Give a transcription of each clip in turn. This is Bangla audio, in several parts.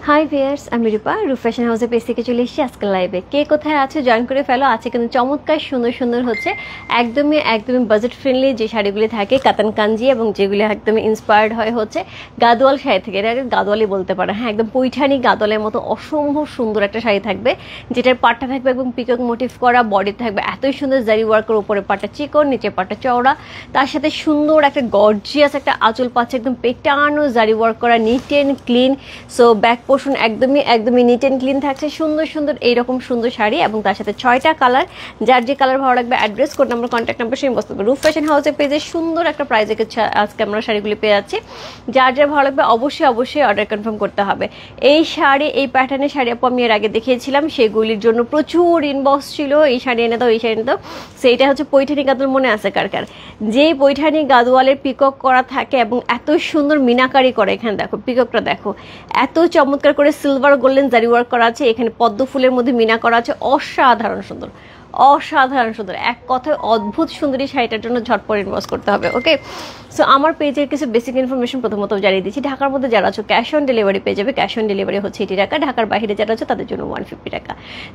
হাই ভিয়ার্স, আমি রূপা ফ্যাশন হাউসের পেজ থেকে চলে এসেছি আজকে লাইভে। কে কোথায় আছে জয়েন করে ফেলো। আছে কিন্তু চমৎকার সুন্দর সুন্দর হচ্ছে একদমই বাজেট ফ্রেন্ডলি যে শাড়িগুলি থাকে কাতান কাঞ্জি, এবং যেগুলি একদমই ইন্সপায়ার্ড হয় হচ্ছে গাদোয়াল শাড়ি থেকে। এটা গাদোয়ালি বলতে পারে, হ্যাঁ, একদম পৈঠানি গাদোয়ালের মতো অসম্ভব সুন্দর একটা শাড়ি থাকবে, যেটার পাটটা থাকবে এবং পিকক মোটিভ করা, বডি থাকবে এতই সুন্দর জারি ওয়ার্কের উপরে পাটটা চিকন, নিচে পাটটা চওড়া, তার সাথে সুন্দর একটা গর্জিয়াস একটা আঁচল পাচ্ছে, একদম পেটানো জারি ওয়ার্ক করা, neat and clean. So back portion একদমই নিট অ্যান্ড ক্লিন থাকছে। সুন্দর সুন্দর এইরকম সুন্দর শাড়ি, এবং তার সাথে 6টা কালার। যার যে কালার ভালো লাগবে address, code number, contact number সেই বস্তু রূপ ফ্যাশন হাউসের পেজে সুন্দর একটা প্রাইজে আজকে আমরা শাড়িগুলি পেয়ে যাচ্ছি। যার ভালো লাগবে অবশ্যই অর্ডার কনফার্ম করতে হবে। এই শাড়ি, এই প্যাটার্নের শাড়ি আপু আমি এর আগে দেখিয়েছিলাম, সেগুলির জন্য প্রচুর ইনবক্স ছিল, এই শাড়ি এনে দাও, এই শাড়ি এনে দাও। সেইটা হচ্ছে পৈঠানি গাদোয়াল, মনে আছে কার? যেই পৈঠানি গাদোয়ালের পিকক করা থাকে এবং এত সুন্দর মিনাকারি করে। এখানে দেখো পিককটা দেখো, এত চমৎকার করে সিলভার গোল্ডেন জারি ওয়ার্ক করা আছে, এখানে পদ্ম ফুলের মধ্যে মিনা করা আছে, অসাধারণ সুন্দর, এক কথায় অদ্ভুত সুন্দরী শাড়িটার জন্য ঝটপট ইনভেস্ট করতে হবে। ওকে, সো আমার পেজের কিছু বেসিক ইনফরমেশন প্রথমত জানিয়ে দিচ্ছি। ঢাকার মধ্যে যারা আছো ক্যাশ অন ডেলিভারি পেয়ে যাবে। ক্যাশ অন ডেলিভারি হচ্ছে 80 টাকা। ঢাকার বাইরে যারা আছো তাদের জন্য 150 টাকা।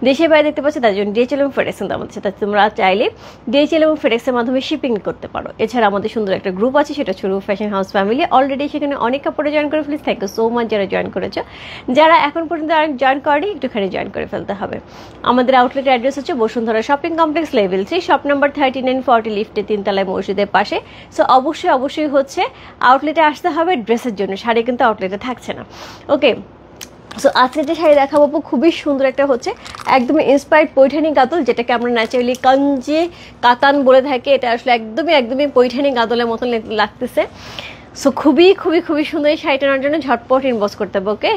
দেশের বাইরে দেখতে পাচ্ছি তাদের জন্য ডিএচএল এবং ফেডেক্স আমাদের সাথে, তোমরা চাইলে ডিএচএল এবং ফেডেক্সের মাধ্যমে শিপিং করতে পারো। এছাড়া আমাদের সুন্দর একটা গ্রুপ আছে, সেটা হচ্ছে রূপ ফ্যাশন হাউস ফ্যামিলি। অলরেডি সেখানে অনেক কাপড়ে জয়েন করে ফেলিস। থ্যাংক ইউ সো মাচ যারা জয়েন করেছো। যারা এখন পর্যন্ত জয়েন করেনি, একটুখানি জয়েন করে ফেলতে হবে। আমাদের আউটলেটের অ্যাড্রেস হচ্ছে Bashundhara shopping complex, level 3, shop number 3940, লিফটে 3 তলায়, মসজিদের পাশে। সো অবশ্যই হচ্ছে আউটলেটে আসতে হবে ড্রেসের জন্য, শাড়ি কিন্তু আউটলেটে থাকছে না। ওকে, সো আজকে যে শাড়ি দেখাবো খুবই সুন্দর একটা হচ্ছে একদমই ইন্সপায়ার্ড পৈঠানি গাদল, যেটাকে আমরা ন্যাচারালি কাঞ্জি কাতান বলে থাকি। এটা আসলে একদমই পৈঠানি গাদলের মতন লাগতেছে। সো খুবই সুন্দর এই শাড়িটার জন্য ঝটপট ইনবক্স করতে হবে। ওকে,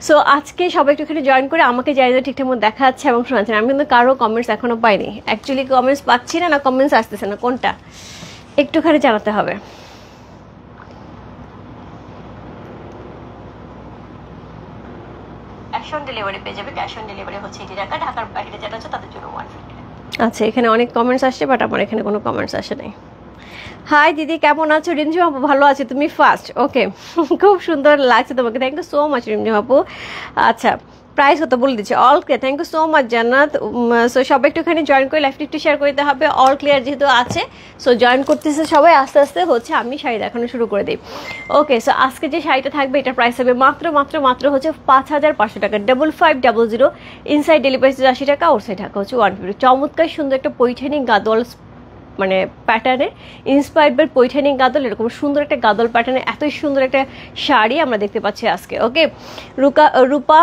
সো আজকে সবাই একটুখানি জয়েন করে আমাকে জায়গাটা ঠিকঠাক মতো দেখা যাচ্ছে এবং শোনাচ্ছেন। আমি কিন্তু কারো কমেন্টস এখনো পাইনি, অ্যাকচুয়ালি কমেন্টস পাচ্ছি না, কমেন্টস আসতেছে না, কোনটা একটুখানি জানাতে হবে। ক্যাশ অন ডেলিভারি পেয়ে যাবে। ক্যাশ অন ডেলিভারি হচ্ছে 80 টাকা। ঢাকার বাইরে যারা আছে তাদের জন্য 150 টাকা। আচ্ছা, এখানে অনেক কমেন্টস আসছে, বাট আমার এখানে কোনো কমেন্টস আসে নাই। হাই দিদি, কেমন আছো? রিমঝিম আপু ভালো আছে, তুমি ফার্স্ট। ওকে, খুব সুন্দর লাগছে তোমাকে, thank you so much Rimjhim আপু। আচ্ছা, প্রাইস কত বলে দিচ্ছে? All clear, thank you so much Jannat. So সবাই একটুখানি জয়েন করে লাইভটি একটু শেয়ার করতে হবে। অল ক্লিয়ার যেহেতু আছে, সো জয়েন করতেছে সবাই, আস্তে আস্তে হচ্ছে আমি শাড়ি দেখানো শুরু করে দিই। ওকে, সো আজকে যে শাড়িটা থাকবে এটার প্রাইস হবে মাত্র হচ্ছে 5500 টাকা, 5500। ইনসাইড ডেলিভারি 80 টাকা, আউটসাইড ঢাকা হচ্ছে 150। চমৎকার সুন্দর একটা পৈঠানি গাদোয়াল মানে প্যাটার্নে ইন্সপায়ার্ড বাই পৈঠানি গাদল, এরকম সুন্দর একটা গাদল প্যাটার্নে এতই সুন্দর একটা শাড়ি আমরা দেখতে পাচ্ছি আজকে। ওকে, রূপা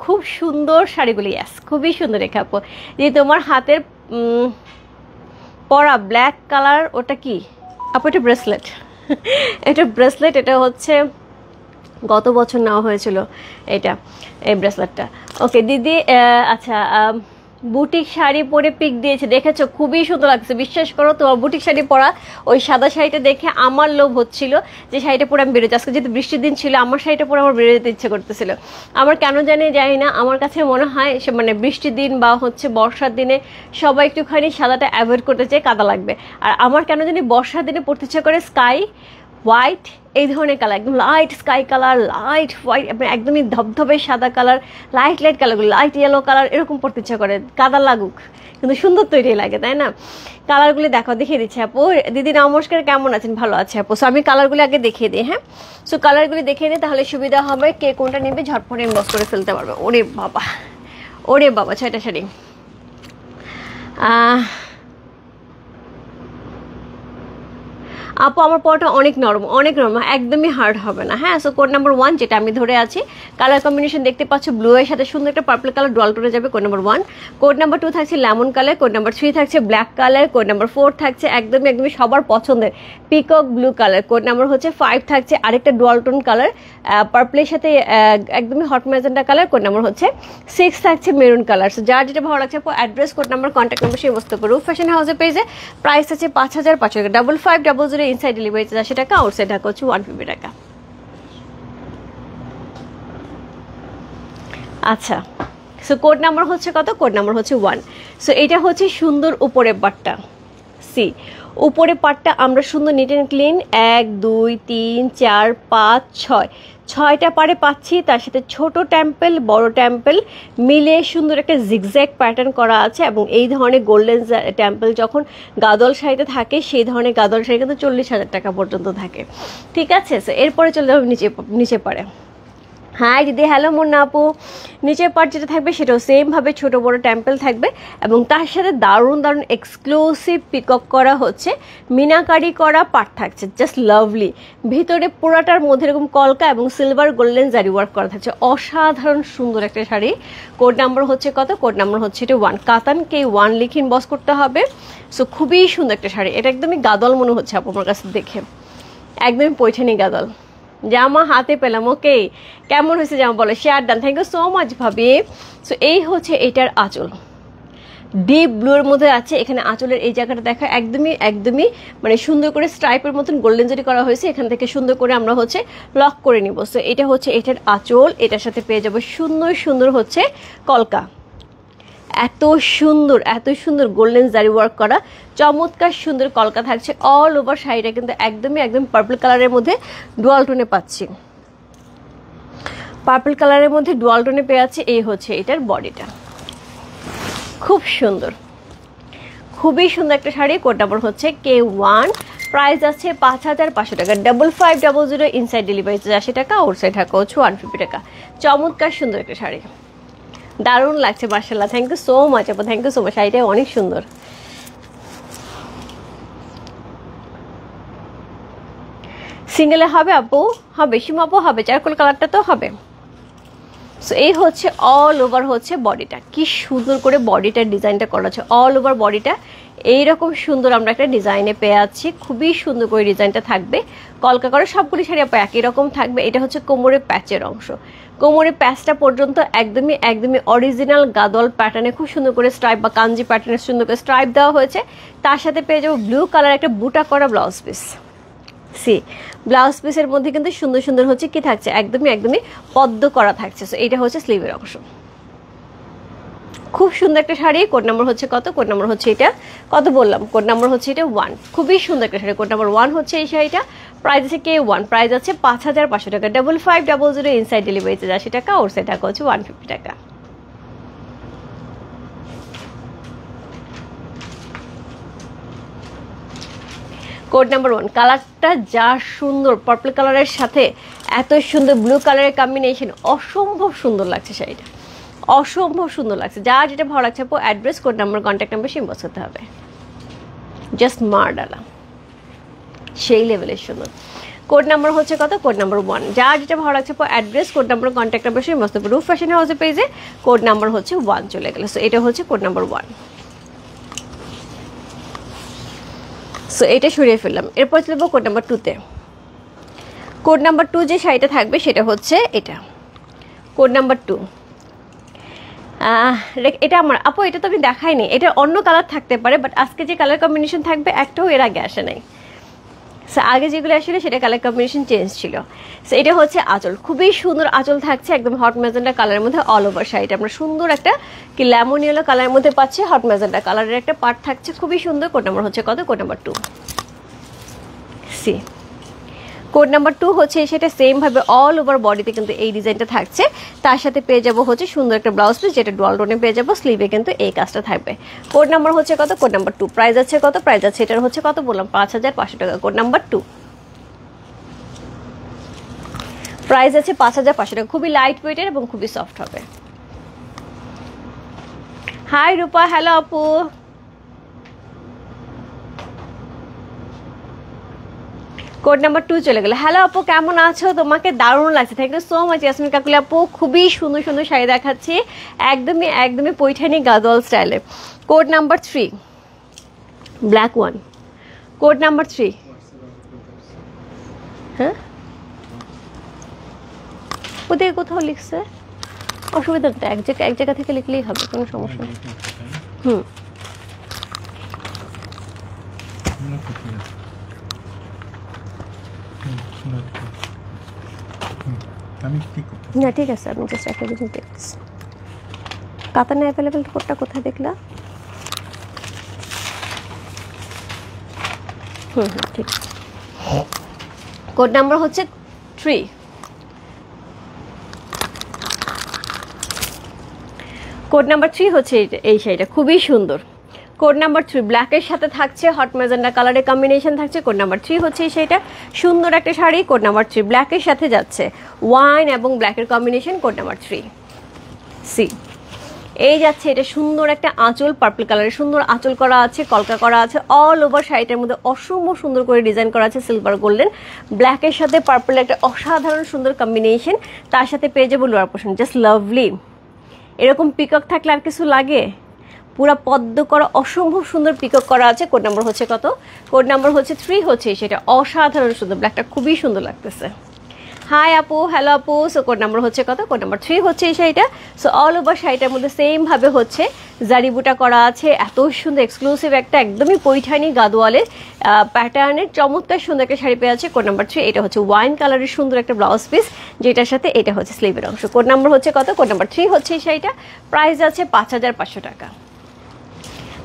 খুব সুন্দর শাড়িগুলি, ইয়াস খুবই সুন্দর রেখা আপু। যে তোমার হাতের পরা ব্ল্যাক কালার, ওটা কি আপু? এটা ব্রেসলেট এটা ব্রেসলেট, এটা হচ্ছে গত বছর নেওয়া হয়েছিল এই ব্রেসলেটটা। ওকে দিদি, আচ্ছা, বুটিক শাড়ি পরে পিক দিয়েছে, দেখেছো? খুবই সুন্দর লাগছে, বিশ্বাস করো। তোমার বুটিক শাড়ি পরা ওই সাদা শাড়িটা দেখে আমার লোভ হচ্ছিল যে শাড়িটা পরে আমি বেরোচ্ছি। আজকে যেহেতু বৃষ্টির দিন ছিল, আমার শাড়িটা পরে আমার বেরো যেতে ইচ্ছে করতেছিল। আমার কেন জানি না, আমার কাছে মনে হয় মানে বৃষ্টির দিন বা হচ্ছে বর্ষার দিনে সবাই একটুখানি সাদাটা অ্যাভয়েড করতে চায়, কাদা লাগবে। আর আমার কেন জানি বর্ষার দিনে পড়তে ইচ্ছে করে স্কাই হোয়াইট, এই ধরনের কালার, একদম light sky colour, light white, একদমই ধবধবে সাদা কালার, লাইট কালারগুলো, লাইট ইয়েলো কালার, এরকম পড়তে ইচ্ছা করে, কাদা লাগুক কিন্তু সুন্দর তৈরি লাগে, তাই না? কালারগুলি দেখিয়ে দিচ্ছে আপু। দিদি নমস্কার, কেমন আছেন? ভালো আছে আপু। সো আমি কালারগুলি আগে দেখিয়ে দিই। হ্যাঁ, সো কালারগুলি দেখিয়ে দিই, তাহলে সুবিধা হবে, কে কোনটা নেবে ঝটপট ইনবক্স করে ফেলতে পারবে। ওরে বাবা 6টা শাড়ি। আপু আমার পরটা অনেক নরম, একদমই হার্ড হবে না। হ্যাঁ, সো কোড নাম্বার 1 যেটা আমি ধরে আছি, কালার কম্বিনেশন দেখতে পাচ্ছ, ব্লু এর সাথে সুন্দর একটা পার্পল কালার ডল করে যাবে, কোড নাম্বার 1। কোড নাম্বার 2 থাকছে লেমন কালার, কোড নাম্বার 3 থাকছে ব্ল্যাক কালার, কোড নাম্বার 4 থাকছে একদমই সবার পছন্দের peacock blue colour, code number হচ্ছে 5 থাকছে আরেকটা ডুয়াল টোন কালার পার্পলের সাথে একদমই hot magenta colour, code number হচ্ছে 6 থাকছে মেরুন কালার। সো যার যেটা ভালো লাগছে আপু address, code number, contact number সেই বস্তু রূপ ফ্যাশন হাউসের পেজে প্রাইস আছে 5500 টাকা, 5500। ইনসাইড ডেলিভারি 80 টাকা, আউটসাইড ঢাকা হচ্ছে 150 টাকা। আচ্ছা, সো কোড নাম্বার হচ্ছে কত? কোড নাম্বার হচ্ছে 1। সো এটা হচ্ছে সুন্দর উপরের পাটটা, সি উপরে পাটটা আমরা সুন্দর নিট অ্যান্ড ক্লিন 1 2 3 4 5 6 6টা পারে পাচ্ছি। তার সাথে ছোট টেম্পল বড় টেম্পল মিলে সুন্দর একটা জিগজ্যাগ প্যাটার্ন করা আছে। এবং এই ধরনের গোল্ডেন টেম্পল যখন গাদল শাড়িতে থাকে সেই ধরনের গাদল শাড়ি কিন্তু 40,000 টাকা পর্যন্ত থাকে। ঠিক আছে, সো এরপরে চলে যাবো নিচে পারে। হাই দিদি, হ্যালো মুন্না আপু। নিচের পার্ট যেটা থাকবে সেটাও সেমভাবে ছোট বড় টেম্পল থাকবে এবং তার সাথে দারুণ দারুণ এক্সক্লুসিভ পিকক করা হচ্ছে মিনাকারি করা পার্ট থাকছে, জাস্ট লাভলি। ভিতরে পুরাটার মধ্যে এরকম কলকা এবং সিলভার গোল্ডেন জারি ওয়ার্ক করা থাকছে, অসাধারণ সুন্দর একটা শাড়ি। কোড নাম্বার হচ্ছে কত? কোড নাম্বার হচ্ছে এটা 1। কাতানকে 1 লিখে ইনবক্স করতে হবে। সো খুবই সুন্দর একটা শাড়ি, এটা একদমই গাদল মনে হচ্ছে আপু আমার কাছে দেখে, একদমই পৈঠানি গাদল। জামা হাতে পেলাম, ওকে কেমন হয়েছে জামা বলো, share done, thank you so much ভাবি। সো এই হচ্ছে এটার আঁচল, ডিপ ব্লুর মধ্যে আছে। এখানে আঁচলের এই জায়গাটা দেখা একদমই মানে সুন্দর করে স্ট্রাইপের মতন গোল্ডেন জারি করা হয়েছে। এখান থেকে সুন্দর করে আমরা হচ্ছে লক করে নিব। সো এটা হচ্ছে এটার আঁচল, এটার সাথে পেয়ে যাবো সুন্দর সুন্দর হচ্ছে কলকা, এত সুন্দর গোল্ডেন জারি ওয়ার্ক করা চমৎকার সুন্দর কলকা থাকছে অল ওভার শাড়িটা। কিন্তু একদম পার্পল কালারের মধ্যে ডুয়াল টোনে পাচ্ছি, পার্পল কালারের মধ্যে ডুয়াল টোনে পেয়ে আছে। এই হচ্ছে এটার বডিটা, খুব সুন্দর, খুবই সুন্দর একটা শাড়ি। কোড নাম্বার হচ্ছে K1, প্রাইস আছে 5,500 টাকা, 5500 ইনসাইড ডেলিভারি 80 টাকা, আউটসাইড ঢাকা হচ্ছে 150 টাকা। চমৎকার সুন্দর একটা শাড়ি, দারুণ লাগছে মাশাআল্লাহ। থ্যাংক ইউ সো মাচ আপু, থ্যাংক ইউ সো মাচ, শাড়িটা অনেক সুন্দর। সিঙ্গেলে হবে আপু? হবে সীমা আপু, হবে চারকোল কালারটা তো হবে। সো এই হচ্ছে অল ওভার হচ্ছে বডিটা, কি সুন্দর করে বডিটার ডিজাইনটা করা আছে। অল ওভার বডিটা এইরকম সুন্দর আমরা একটা ডিজাইনে পেয়ে আছি, খুবই সুন্দর করে ডিজাইনটা থাকবে। কলকা করে সবগুলি শাড়ি আপু একই রকম থাকবে। এটা হচ্ছে কোমরের প্যাচের অংশ, কোমরের প্যাচটা পর্যন্ত একদমই অরিজিনাল গাদল প্যাটার্নে খুব সুন্দর করে স্ট্রাইপ বা কাঞ্জি প্যাটার্নে সুন্দর করে স্ট্রাইপ দেওয়া হয়েছে। তার সাথে পেয়ে যাবো ব্লু কালার একটা বুটা করা ব্লাউজ পিস। সি ব্লাউজ পিসের মধ্যে কিন্তু সুন্দর হচ্ছে কি থাকছে, একদমই পদ্ম করা থাকছে। সো এটা হচ্ছে স্লিভের অংশ, খুব সুন্দর একটা শাড়ি। কোড নাম্বার হচ্ছে কত? কোড নাম্বার হচ্ছে এটা কত বললাম, কোড নাম্বার হচ্ছে এটা 1। খুবই সুন্দর একটা শাড়ি, কোড নাম্বার 1 হচ্ছে এই শাড়িটা। প্রাইস আছে K1, প্রাইস আছে 5,500 টাকা, 5500 ইনসাইড ডেলিভারিতে 80 টাকা, আউটসাইড টাকা হচ্ছে 150 টাকা। কোড নাম্বার 1, কালারটা যা সুন্দর, পার্পল কালারের সাথে এত সুন্দর ব্লু কালারের কম্বিনেশন, অসম্ভব সুন্দর লাগছে শাড়িটা, অসম্ভব সুন্দর লাগছে। যা যেটা ভালো লাগছে আপু address, code number, contact number inbox করতে হবে। জাস্ট মার ডালা, সেই লেভেলের সুন্দর। কোড নাম্বার হচ্ছে কত? Code number 1। যা যেটা ভালো লাগছে আপু address, code number, contact number inbox করতে হবে। রূপ ফ্যাশন হাউসের পেজে কোড নাম্বার হচ্ছে 1 চলে গেল। সো এটা হচ্ছে কোড নাম্বার 1। সো এটা সরিয়ে ফেললাম। এরপর চলবো কোড নাম্বার 2-তে। কোড নাম্বার 2 যে শাড়িটা থাকবে সেটা হচ্ছে এটা, কোড নাম্বার 2। এটা আমার আপু, এটা তো আমি দেখাইনি, এটা অন্য কালার থাকতে পারে, বাট আজকে যে কালার কম্বিনেশন থাকবে একটাও এর আগে আসে নাই। সো আগে যেগুলো আসলে সেটা কালার কম্বিনেশন চেঞ্জ ছিল। সো এটা হচ্ছে আঁচল, খুবই সুন্দর আঁচল থাকছে, একদম হট ম্যাজেন্ডা কালারের মধ্যে অল ওভার শাড়িটা আমরা সুন্দর একটা কি লেমন ইয়েলো কালারের মধ্যে পাচ্ছি, হট ম্যাজেন্ডা কালারের একটা পার্ট থাকছে, খুবই সুন্দর। কোড নাম্বার হচ্ছে কত? Code number 2। C code number 2 হচ্ছে সেটা সেম ভাবে অল ওভার বডিতে কিন্তু এই ডিজাইনটা থাকছে। তার সাথে পেয়ে যাবো হচ্ছে সুন্দর একটা ব্লাউজ পিস, যেটা ডুয়াল টোনে পেয়ে যাবো। স্লিভে কিন্তু এই কাজটা থাকবে। কোড নাম্বার হচ্ছে কত? Code number 2। প্রাইস আছে কত? প্রাইস আছে এটার হচ্ছে কত বললাম, 5,500 টাকা। কোড নাম্বার 2, প্রাইস আছে 5,500 টাকা। খুবই লাইট ওয়েটের এবং খুবই সফট হবে। হাই রূপা, হ্যালো আপু। কোড নাম্বার 2 চলে গেল। হ্যালো আপু, কেমন আছো? তোমাকে দারুণ লাগছে, thank you so much Yasmin Kakuli আপু। খুবই সুন্দর শাড়ি দেখাচ্ছি, একদমই পৈঠানি গাদোয়াল স্টাইলে। Code number 3, black 1। Code number 3, হ্যাঁ ওদের কোথাও লিখছে, অসুবিধা নেই, এক জায়গা থেকে লিখলেই হবে, কোনো সমস্যা নেই। না ঠিক আছে, আমি জাস্ট একটা জিনিস দেখতেছি। কাতানে অ্যাভেলেবেল কোডটা কোথায় দেখলা? ঠিক। কোড নাম্বার হচ্ছে 3। কোড নাম্বার 3 হচ্ছে এই শাড়িটা, খুবই সুন্দর। কোড নাম্বার 3 ব্ল্যাকের সাথে থাকছে হট ম্যাজেন্ডা কালারের কম্বিনেশন থাকছে। কোড নাম্বার 3 হচ্ছে এই শাড়িটা, সুন্দর একটা শাড়ি। কোড নাম্বার 3 ব্ল্যাকের সাথে যাচ্ছে ওয়াইন এবং ব্ল্যাকের কম্বিনেশন। Code number 3 C. এই যাচ্ছে এটা সুন্দর একটা আঁচল, পার্পল কালারের সুন্দর আঁচল করা আছে, কলকা করা আছে। অল ওভার শাড়িটার মধ্যে অসম্ভব সুন্দর করে ডিজাইন করা আছে সিলভার গোল্ডেন। ব্ল্যাকের সাথে পার্পলের একটা অসাধারণ সুন্দর কম্বিনেশন, তার সাথে পেয়ে যাবো লোয়ার পোর্শন, জাস্ট লাভলি। এরকম পিকক থাকলে আর কিছু লাগে? পুরা পদ্ম করা অসম্ভব সুন্দর পিকক করা আছে। কোড নাম্বার হচ্ছে কত? কোড নাম্বার হচ্ছে 3 হচ্ছে সেটা, অসাধারণ সুন্দর, ব্ল্যাকটা খুবই সুন্দর লাগতেছে। হাই আপু, হ্যালো আপু। সো কোড নাম্বার হচ্ছে কত? কোড নাম্বার 3 হচ্ছে এই শাড়িটা। সো অল ওভার শাড়িটার মধ্যে সেম ভাবে হচ্ছে জারি বুটা করা আছে, এত সুন্দর এক্সক্লুসিভ একটা একদমই পৈঠানি গাদোয়ালের প্যাটার্নের চমৎকার সুন্দর একটা শাড়ি পেয়ে আছে। কোড নাম্বার 3 এটা হচ্ছে ওয়াইন কালারের সুন্দর একটা ব্লাউজ পিস, যেটার সাথে এটা হচ্ছে স্লিভের অংশ। কোড নাম্বার হচ্ছে কত? কোড নাম্বার 3 হচ্ছে এই শাড়িটা, প্রাইস আছে 5500 টাকা।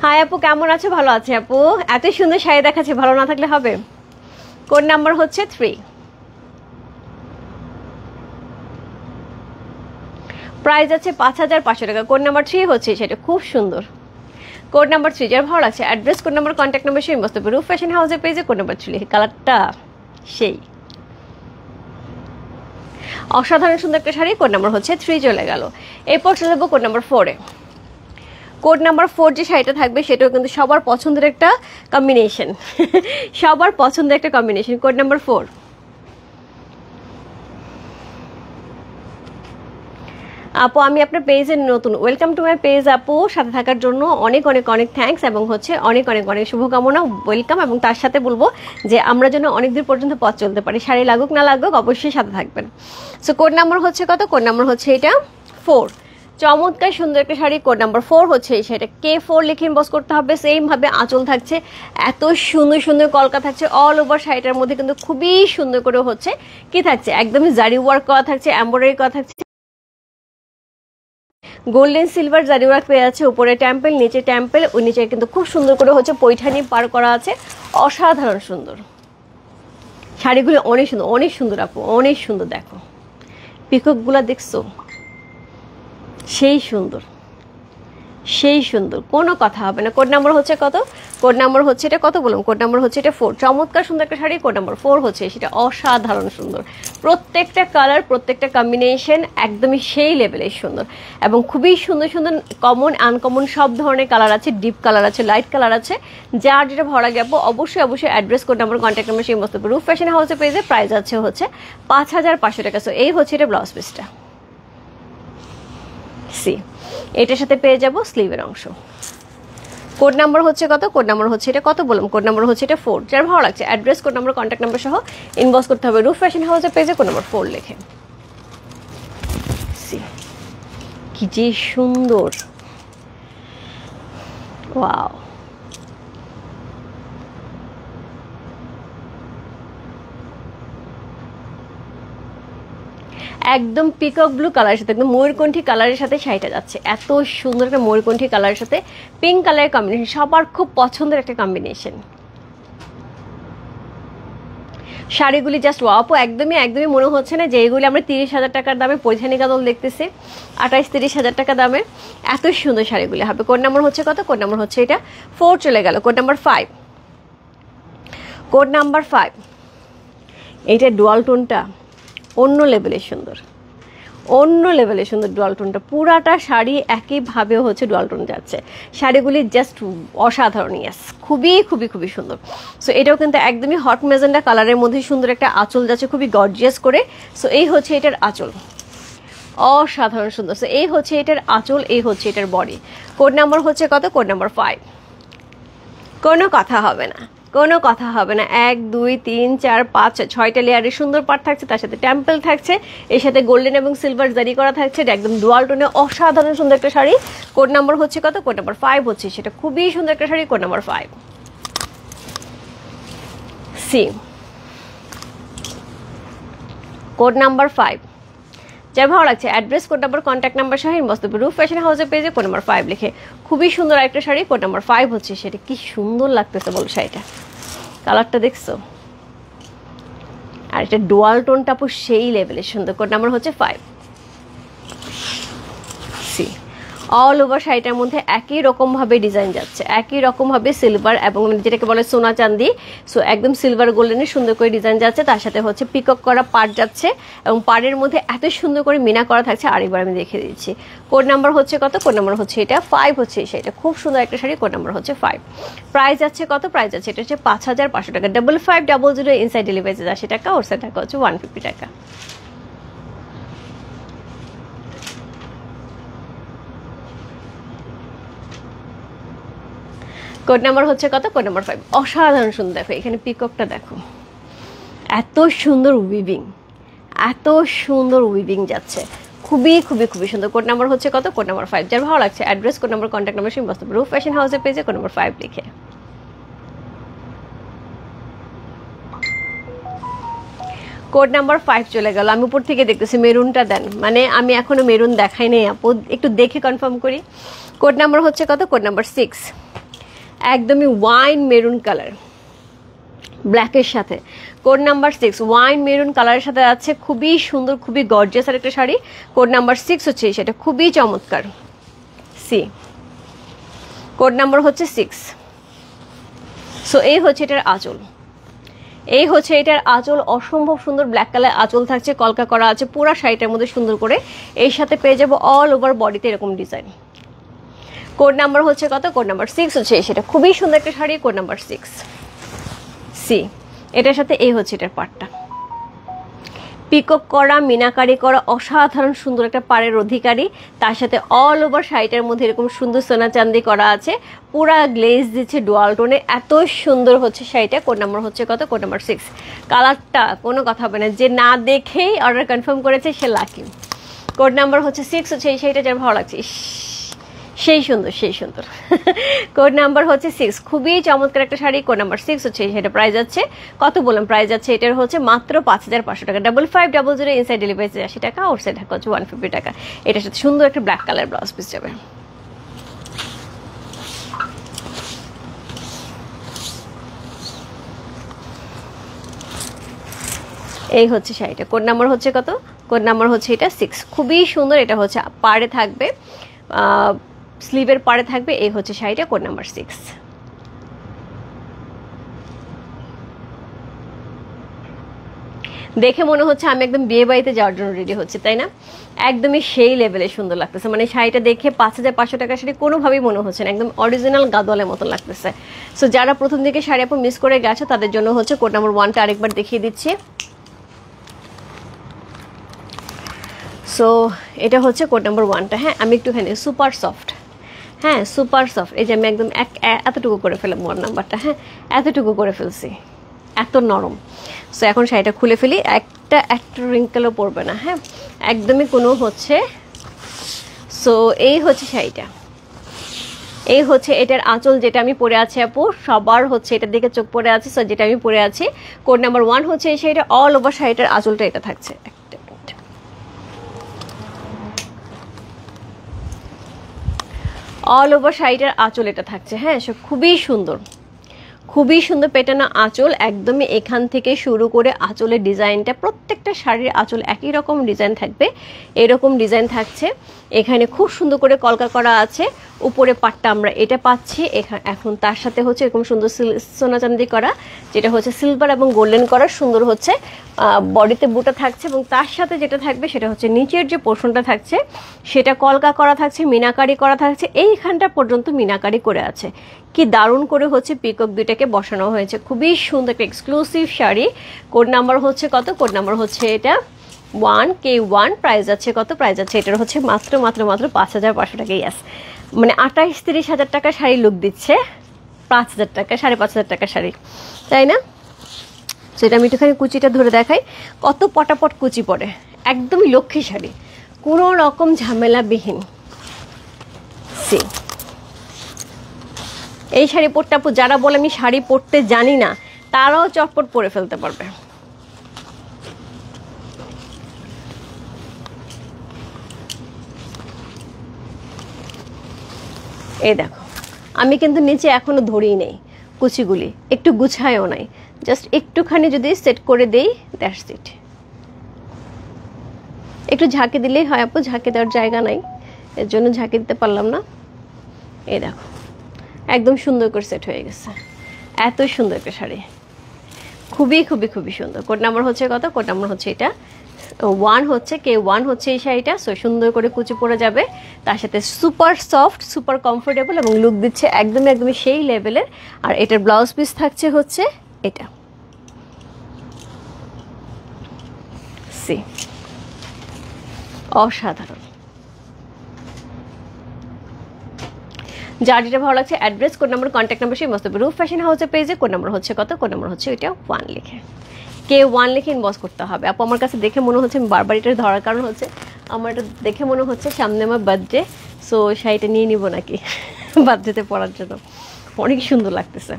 হাই আপু, কেমন আছো? ভালো আছে আপু, এত সুন্দর শাড়ি দেখাচ্ছে, ভালো না থাকলে হবে। কোড নাম্বার হচ্ছে 3, প্রাইস আছে 5500 টাকা। কোড নাম্বার 3 হচ্ছে সেটা, খুব সুন্দর। কোড নাম্বার 3 যার ভালো লাগছে, address, code number, contact number সেই মস্ত রূপ ফ্যাশন হাউসের পেজে কোড নাম্বার 3 লিখে, কালারটা সেই অসাধারণ সুন্দর একটা শাড়ি। কোড নাম্বার হচ্ছে 3 চলে গেল। এরপর চলে যাবো কোড নাম্বার 4 এ। কোড নাম্বার 4 যে শাড়িটা থাকবে সেটাও কিন্তু সবার পছন্দের একটা কম্বিনেশন সবার পছন্দের একটা কম্বিনেশন। কোড নাম্বার 4, আপু আমি আপনার পেজের নতুন, ওয়েলকাম টু মাই পেজ আপু। সাথে থাকার জন্য অনেক অনেক অনেক থ্যাঙ্কস এবং হচ্ছে অনেক অনেক অনেক শুভকামনা, ওয়েলকাম। এবং তার সাথে বলবো যে আমরা যেন অনেক দূর পর্যন্ত পথ চলতে পারি, শাড়ি লাগুক না লাগুক অবশ্যই সাথে থাকবেন। সো কোড নাম্বার হচ্ছে কত? কোড নাম্বার হচ্ছে এটা 4, চমৎকার সুন্দর একটা শাড়ি। কোড নাম্বার 4 হচ্ছে এই শাড়িটা, K4 লিখে ইনবক্স করতে হবে। সেম ভাবে আঁচল থাকছে, এত সুন্দর সুন্দর কলকা থাকছে। অল ওভার শাড়িটার মধ্যে কিন্তু খুবই সুন্দর করে হচ্ছে কি থাকছে, একদমই জারি ওয়ার্ক করা থাকছে, এমব্রয়ডারি করা থাকছে, গোল্ডেন সিলভার জারি ওয়ার্ক পেয়ে আছে। উপরে টেম্পল, নিচে টেম্পল, ওই নিচে কিন্তু খুব সুন্দর করে হচ্ছে পৈঠানি পার করা আছে, অসাধারণ সুন্দর। শাড়িগুলো অনেক সুন্দর, অনেক সুন্দর আপু, অনেক সুন্দর। দেখো পিককগুলা দেখছো, সেই সুন্দর, সেই সুন্দর, কোনো কথা হবে না। কোড নাম্বার হচ্ছে কত? কোড নাম্বার হচ্ছে এটা কত বললাম? কোড নাম্বার হচ্ছে এটা 4, চমৎকার সুন্দর একটা শাড়ি। কোড নাম্বার 4 হচ্ছে সেটা, অসাধারণ সুন্দর। প্রত্যেকটা কালার, প্রত্যেকটা কম্বিনেশন একদমই সেই লেভেলের সুন্দর এবং খুবই সুন্দর সুন্দর কমন আনকমন সব ধরনের কালার আছে, ডিপ কালার আছে, লাইট কালার আছে, যার যেটা ভালো লাগে আপু অবশ্যই অবশ্যই address, code number, contact number সেই মস্ত রূপ ফ্যাশন হাউসে পেজে প্রাইস আছে হচ্ছে 5500 টাকা। সো এই হচ্ছে এটা ব্লাউজ পিসটা, সি এটার সাথে পেয়ে যাব স্লিভের অংশ। কোড নাম্বার হচ্ছে কত? কোড নাম্বার হচ্ছে এটা কত বললাম? কোড নাম্বার হচ্ছে এটা 4, যার ভালো লাগছে address, code number, contact number সহ ইনবক্স করতে হবে রূপ ফ্যাশন হাউসের পেজে কোড নাম্বার 4 লিখে। সি কি যে সুন্দর, ওয়াও। একদম পিকক ব্লু কালারের সাথে একদম ময়ূরকণ্ঠী কালারের সাথে শাড়িটা যাচ্ছে, এত সুন্দর একটা ময়ূরকণ্ঠী কালারের সাথে পিঙ্ক কালারের কম্বিনেশন, সবার খুব পছন্দের একটা কম্বিনেশন। শাড়িগুলি জাস্ট ওয়াও, একদমই একদমই মনে হচ্ছে না যে এগুলি আমরা 30,000 টাকার দামে পৈঠানি কাদল দেখতেছি, 28-30,000 টাকা দামে এত সুন্দর শাড়িগুলি হবে। কোড নাম্বার হচ্ছে কত? কোড নাম্বার হচ্ছে এটা 4 চলে গেল। কোড নাম্বার 5, কোড নাম্বার 5 এইটা ডুয়াল টোনটা অন্য লেভেলের সুন্দর, অন্য লেভেলের সুন্দর ডুয়াল টোনটা। পুরাটা শাড়ি একইভাবে হচ্ছে ডুয়াল টোন যাচ্ছে, শাড়িগুলি জাস্ট অসাধারণ, ইয়াস খুবই খুবই খুবই সুন্দর। সো এটাও কিন্তু একদমই হট ম্যাজেন্ডা কালারের মধ্যে সুন্দর একটা আঁচল যাচ্ছে, খুবই গর্জিয়াস করে। সো এই হচ্ছে এটার আঁচল, অসাধারণ সুন্দর। সো এই হচ্ছে এটার আঁচল, এই হচ্ছে এটার বডি। কোড নাম্বার হচ্ছে কত? কোড নাম্বার 5, কোনো কথা হবে না, কোনো কথা হবে না। 1 2 3 4 5 6টা লেয়ারের সুন্দর পাট থাকছে, তার সাথে টেম্পল থাকছে, এর সাথে গোল্ডেন এবং সিলভার জারি করা থাকছে, এটা একদম ডুয়াল টোনে অসাধারণ সুন্দর একটা শাড়ি। কোড নাম্বার হচ্ছে কত? কোড নাম্বার 5 হচ্ছে সেটা, খুবই সুন্দর একটা sari. Code number 5, C code number 5, যার ভালো লাগছে address, code number, contact number সহ মস্তফ রূপ ফ্যাশন হাউসের পেজে কোড নাম্বার 5 লিখে। খুবই সুন্দর একটা শাড়ি, কোড নাম্বার 5 হচ্ছে সেটা। কি সুন্দর লাগতেছে বল শাড়িটা, কালারটা দেখছো, আর এটা ডুয়াল টোনটা আপু সেই লেভেলের সুন্দর। কোড নাম্বার হচ্ছে 5। সি অল ওভার শাড়িটার মধ্যে একই রকমভাবে ডিজাইন যাচ্ছে, একই রকমভাবে সিলভার এবং যেটাকে বলে সোনা চাঁদি, সো একদম সিলভার গোল্ডেনের সুন্দর করে ডিজাইন যাচ্ছে, তার সাথে হচ্ছে পিকক করা পাড় যাচ্ছে এবং পাড়ের মধ্যে এত সুন্দর করে মিনা করা থাকছে। আরেকবার আমি দেখিয়ে দিচ্ছি। কোড নাম্বার হচ্ছে কত? কোড নাম্বার হচ্ছে এটা 5 হচ্ছে এই শাড়িটা, খুব সুন্দর একটা শাড়ি। কোড নাম্বার হচ্ছে 5। প্রাইস আছে কত? প্রাইস আছে এটা হচ্ছে 5500 টাকা। 5500 ইনসাইড ডেলিভারি 80 টাকা, ওর সাইড টাকা হচ্ছে 150 টাকা। কোড নাম্বার হচ্ছে কত? Code number 5। অসাধারণ সুন্দর, দেখো এখানে পিককটা দেখো, এত সুন্দর উইভিং, এত সুন্দর উইভিং যাচ্ছে, খুবই খুবই খুবই সুন্দর। কোড নাম্বার হচ্ছে কত? Code number 5। যার ভালো লাগছে address, code number, contact number সেই বস্তু রূপ ফ্যাশন হাউসের পেজে কোড নাম্বার 5 লিখে। কোড নাম্বার 5 চলে গেল। আমি উপর থেকে দেখতেছি মেরুনটা দেন, মানে আমি এখনো মেরুন দেখাই নাই আপু, একটু দেখে কনফার্ম করি। কোড নাম্বার হচ্ছে কত? Code number 6। একদমই ওয়াইন মেরুন কালার ব্ল্যাকের সাথে। কোড নাম্বার 6 ওয়াইন মেরুন কালারের সাথে আছে, খুবই সুন্দর, খুবই গর্জিয়াস আর একটা শাড়ি। কোড নাম্বার 6 হচ্ছে সেটা, খুবই চমৎকার। সি কোড নাম্বার হচ্ছে 6। সো এই হচ্ছে এটার আঁচল, এই হচ্ছে এটার আঁচল, অসম্ভব সুন্দর ব্ল্যাক কালার আঁচল থাকছে, কলকা করা আছে পুরো শাড়িটার মধ্যে সুন্দর করে। এর সাথে পেয়ে যাবো অল ওভার বডিতে এরকম ডিজাইন। কোড নাম্বার হচ্ছে কত? কোড নাম্বার 6 হচ্ছে সেটা, খুবই সুন্দর একটা শাড়ি। Code number 6। সি এটার সাথে এই হচ্ছে এটার পাড়টা, পিকক করা, মিনাকারি করা, অসাধারণ সুন্দর একটা পাড়ের অধিকারী। তার সাথে অল ওভার শাড়িটার মধ্যে এরকম সুন্দর সোনা চাঁদি করা আছে, পুরা গ্লেজ দিচ্ছে ডুয়াল টোনে, এত সুন্দর হচ্ছে শাড়িটা। কোড নাম্বার হচ্ছে কত? Code number 6। কালারটা কোনো কথা হবে না, যে না দেখেই অর্ডার কনফার্ম করেছে সে লাকি। কোড নাম্বার হচ্ছে 6 হচ্ছে এই শাড়িটা, যার ভালো লাগছে, সেই সুন্দর, সেই সুন্দর। কোড নাম্বার হচ্ছে 6, খুবই চমৎকার একটা শাড়ি। কোড নাম্বার 6 হচ্ছে সেটা। প্রাইস আছে কত বললাম? প্রাইস আছে এটার হচ্ছে মাত্র 5500 টাকা। 5500 ইনসাইড ডেলিভারি 80 টাকা, ওর সাইড টাকা হচ্ছে 150 টাকা। এটার সাথে সুন্দর একটা ব্ল্যাক কালার ব্লাউজ পিস যাবে। এই হচ্ছে শাড়িটা। কোড নাম্বার হচ্ছে কত? কোড নাম্বার হচ্ছে এটা 6, খুবই সুন্দর। এটা হচ্ছে পাড়ে থাকবে, স্লিভের পাড়ে থাকবে। এই হচ্ছে শাড়িটা। Code number 6। দেখে মনে হচ্ছে আমি একদম বিয়ে বাড়িতে যাওয়ার জন্য রেডি হচ্ছে, তাই না? একদমই সেই লেভেলে সুন্দর লাগতেছে, মানে শাড়িটা দেখে 5500 টাকা শাড়ি কোনোভাবেই মনে হচ্ছে না, একদম অরিজিনাল গাদোয়ালের মতো লাগতেছে। সো যারা প্রথম দিকে শাড়ি আপু মিস করে গেছো তাদের জন্য হচ্ছে কোড নাম্বার 1টা আরেকবার দেখিয়ে দিচ্ছি। সো এটা হচ্ছে কোড নাম্বার 1টা। হ্যাঁ, আমি একটুখানি সুপার সফট, হ্যাঁ সুপার সফট। এই যে আমি একদম এতটুকু করে ফেললাম 1 নাম্বারটা, হ্যাঁ এতটুকু করে ফেলছি, এত নরম। সো এখন শাড়িটা খুলে ফেলি, একটা রিঙ্কেলও পড়বে না, হ্যাঁ একদমই কোনো হচ্ছে। সো এই হচ্ছে শাড়িটা, এই হচ্ছে এটার আঁচল, যেটা আমি পরে আছি আপু সবার হচ্ছে এটার দিকে চোখ পড়ে আছে। সো যেটা আমি পরে আছি কোড নাম্বার 1 হচ্ছে এই শাড়িটা। অল ওভার শাড়িটার আঁচলটা এটা থাকছে, অল ওভার শাড়িটার আঁচল এটা থাকছে, হ্যাঁ সব খুবই সুন্দর, খুবই সুন্দর পেটানো আঁচল। একদমই এখান থেকে শুরু করে আঁচলের ডিজাইনটা, প্রত্যেকটা শাড়ির আঁচল একই রকম ডিজাইন থাকবে, এরকম ডিজাইন থাকছে। এখানে খুব সুন্দর করে কলকা করা আছে, উপরে পাটটা আমরা এটা পাচ্ছি। এখন তার সাথে হচ্ছে এরকম সুন্দর সোনা চাঁদি করা, যেটা হচ্ছে সিলভার এবং গোল্ডেন করা, সুন্দর হচ্ছে বডিতে বুটা থাকছে। এবং তার সাথে যেটা থাকবে সেটা হচ্ছে নিচের যে পোর্শনটা থাকছে সেটা কলকা করা থাকছে, মিনাকারি করা থাকছে, এইখানটা পর্যন্ত মিনাকারি করে আছে। কি দারুণ করে হচ্ছে পিকক দুইটাকে বসানো হয়েছে, খুবই সুন্দর একটা এক্সক্লুসিভ শাড়ি। কোড নাম্বার হচ্ছে কত? কোড নাম্বার হচ্ছে এটা 1K1। প্রাইস আছে কত? প্রাইস আছে এটার হচ্ছে মাত্র 5500 টাকা। ইয়াস, মানে 28-30 হাজার টাকা শাড়ি লুক দিচ্ছে 5000 টাকা, 5500 টাকা শাড়ি, তাই না? সেটা আমি একটুখানি কুচিটা ধরে দেখাই, কত পটাপট কুচি পড়ে, একদমই লক্ষ্মী শাড়ি, কোনো রকম ঝামেলাবিহীন। সি এই শাড়ি পরতে আপু যারা বলে আমি শাড়ি পরতে জানি না, তারাও চটপট পরে ফেলতে পারবে। এই দেখো, আমি কিন্তু নিচে এখনো ধরেই নেই, কুচিগুলি একটু গুছায়ও নাই, জাস্ট একটুখানি যদি সেট করে দেই, দ্যাটস ইট। একটু ঝাঁকে দিলেই হয় আপু, ঝাঁকে দেওয়ার জায়গা নাই, এর জন্য ঝাঁকে দিতে পারলাম না। এই দেখো একদম সুন্দর করে সেট হয়ে গেছে, এত সুন্দর একটা শাড়ি, খুবই খুবই খুবই সুন্দর। কোড নাম্বার হচ্ছে কত? কোড নাম্বার হচ্ছে এটা 1 হচ্ছে, K1 হচ্ছে এই শাড়িটা। সো সুন্দর করে কুচি পরে যাবে, তার সাথে সুপার সফট, সুপার কমফোর্টেবল এবং লুক দিচ্ছে একদমই একদমই সেই লেভেলের। আর এটার ব্লাউজ পিস থাকছে হচ্ছে এটা, সি অসাধারণ। যার যেটা ভালো লাগছে address, code number, contact number সেই মস্ত রূপ ফ্যাশন হাউসের পেজে। কোড নাম্বার হচ্ছে কত? কোড নাম্বার হচ্ছে এটা 1 লিখে, K1 লিখে ইনবক্স করতে হবে। আপু আমার কাছে দেখে মনে হচ্ছে, আমি বারবার এটা ধরার কারণ হচ্ছে আমার এটা দেখে মনে হচ্ছে সামনে আমার বার্থডে, সো শাড়িটা নিয়ে নিব নাকি বার্থডেতে পরার জন্য। অনেক সুন্দর লাগতেছে,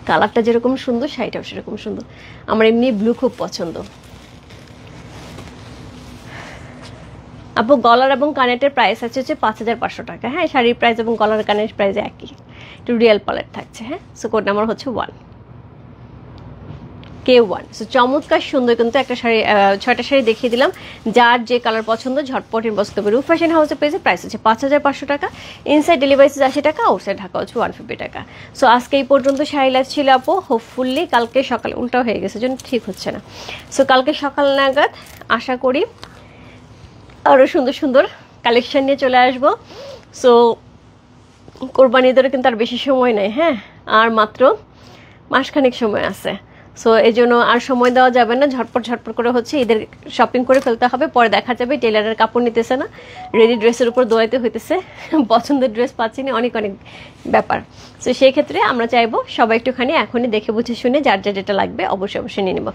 কালারটা যেরকম সুন্দর শাড়িটাও সেরকম সুন্দর। আমার এমনি ব্লু খুব পছন্দ। আপু গলার এবং কানেটের প্রাইস আছে হচ্ছে 5500 টাকা। হ্যাঁ, শাড়ির প্রাইস এবং গলার কানের প্রাইস একই, একটু রিয়েল পালেট থাকছে। হ্যাঁ, সো কোড নাম্বার হচ্ছে 1, K1। সো চমৎকার সুন্দর কিন্তু একটা শাড়ি, 6টা শাড়ি দেখিয়ে দিলাম। যার যে কালার পছন্দ ঝটপট ইনবক্স করবে। রূপ ফ্যাশন হাউসের পেজে প্রাইস হচ্ছে 5500 টাকা, ইনসাইড ডেলিভারি 80 টাকা, আউটসাইড ঢাকা হচ্ছে 150 টাকা। সো আজকে এই পর্যন্ত শাড়ি লাইভ ছিল আপু। হোপফুলি কালকে সকালে, উল্টা হয়ে গেছে জন্য ঠিক হচ্ছে না, সো কালকে সকাল নাগাদ আশা করি আরও সুন্দর সুন্দর কালেকশন নিয়ে চলে আসবো। সো কোরবানিদেরও কিন্তু আর বেশি সময় নেই। হ্যাঁ, আর মাত্র মাসখানেক সময় আছে। সো এই জন্য আর সময় দেওয়া যাবে না, ঝটপট ঝটপট করে হচ্ছে ঈদের শপিং করে ফেলতে হবে। পরে দেখা যাবে টেলারের কাপড় নিতেছে না, রেডি ড্রেসের উপর দৌড়াইতে হইতেছে, পছন্দের ড্রেস পাচ্ছি না, অনেক অনেক ব্যাপার। সো সেই ক্ষেত্রে আমরা চাইবো সবাই একটুখানি এখনই দেখে বুঝে শুনে যার যা যেটা লাগবে অবশ্যই অবশ্যই নিয়ে নেব।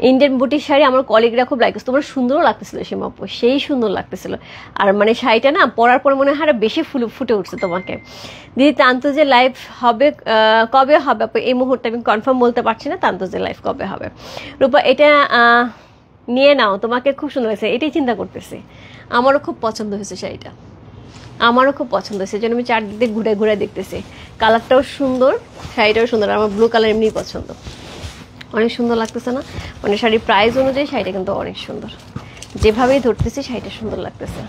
ইন্ডিয়ান বুটিক শাড়ি আমার কলিগরা খুব লাগতেছে, তোমার সুন্দরও লাগতেছিল সীমা আপু, সেই সুন্দর লাগতেছিল। আর মানে শাড়িটা না পরার পর মনে হয় বেশি ফুটে উঠছে তোমাকে। দিদি তান্তজে লাইভ হবে কবে হবে আপু? এই মুহূর্তে আমি কনফার্ম বলতে পারছি না তান্তজে লাইভ কবে হবে। রূপা এটা নিয়ে নাও, তোমাকে খুব সুন্দর লাগছে, এটাই চিন্তা করতেছি। আমারও খুব পছন্দ হয়েছে শাড়িটা, আমারও খুব পছন্দ হয়েছে, জন্য আমি চারদিক দিয়ে ঘুরে ঘুরে দেখতেছি। কালারটাও সুন্দর, শাড়িটাও সুন্দর, আমার ব্লু কালার এমনিই পছন্দ, অনেক সুন্দর লাগতেছে না? মানে শাড়ির প্রাইস অনুযায়ী শাড়িটা কিন্তু অনেক সুন্দর, যেভাবেই ধরতেছি শাড়িটা সুন্দর লাগতেছে।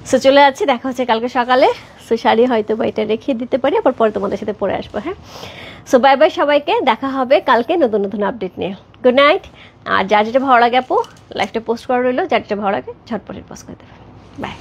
সো চলে যাচ্ছি, দেখা হচ্ছে কালকে সকালে। সো শাড়ি হয়তো বা এটা রেখে দিতে পারি, আবার পরে তোমাদের সাথে পরে আসবো। হ্যাঁ, সো বাই বাই সবাইকে, দেখা হবে কালকে নতুন নতুন আপডেট নিয়ে। Good night. আর যার যেটা ভালো লাগে আপু লাইফটা পোস্ট করা রইলো, যার যেটা ভালো লাগে ঝটপট পোস্ট করে দেবে। বাই।